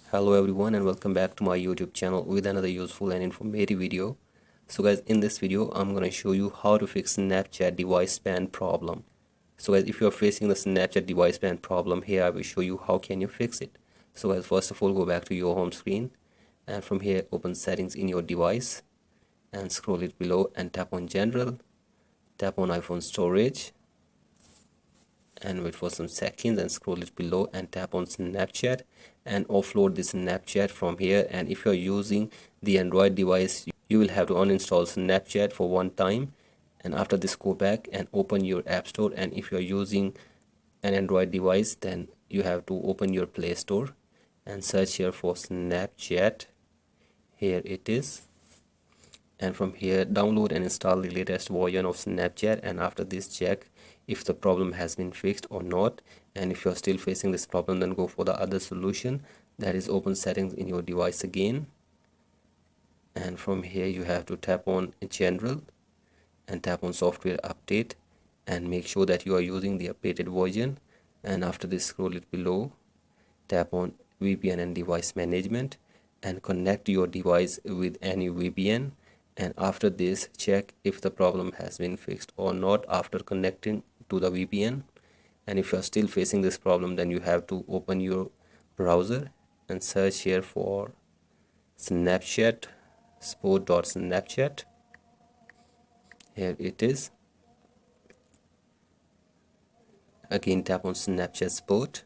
Hello everyone and welcome back to my YouTube channel with another useful and informative video. So guys, in this video I'm going to show you how to fix Snapchat device ban problem. So guys, if you are facing the Snapchat device ban problem, here I will show you how can you fix it. So guys, first of all, go back to your home screen and from here open settings in your device and scroll it below and tap on general, tap on iPhone storage and wait for some seconds and scroll it below and tap on Snapchat and offload this Snapchat from here. And if you're using the Android device, you will have to uninstall Snapchat for one time, and after this go back and open your App Store. And if you're using an Android device, then you have to open your Play Store and search here for Snapchat. Here it is, and from here download and install the latest version of Snapchat. And after this, check if the problem has been fixed or not. And if you're still facing this problem, then go for the other solution, that is open settings in your device again, and from here you have to tap on general and tap on software update and make sure that you are using the updated version. And after this, scroll it below, tap on VPN and device management and connect your device with any VPN. And after this, check if the problem has been fixed or not after connecting to the VPN. And if you are still facing this problem, then you have to open your browser and search here for Snapchat, sport.snapchat. Here it is. Again, tap on Snapchat Sport.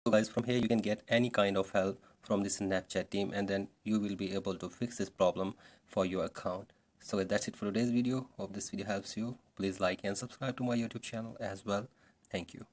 So guys, from here you can get any kind of help from the Snapchat team, and then you will be able to fix this problem for your account. So that's it for today's video. Hope this video helps you. Please like and subscribe to my YouTube channel as well. Thank you.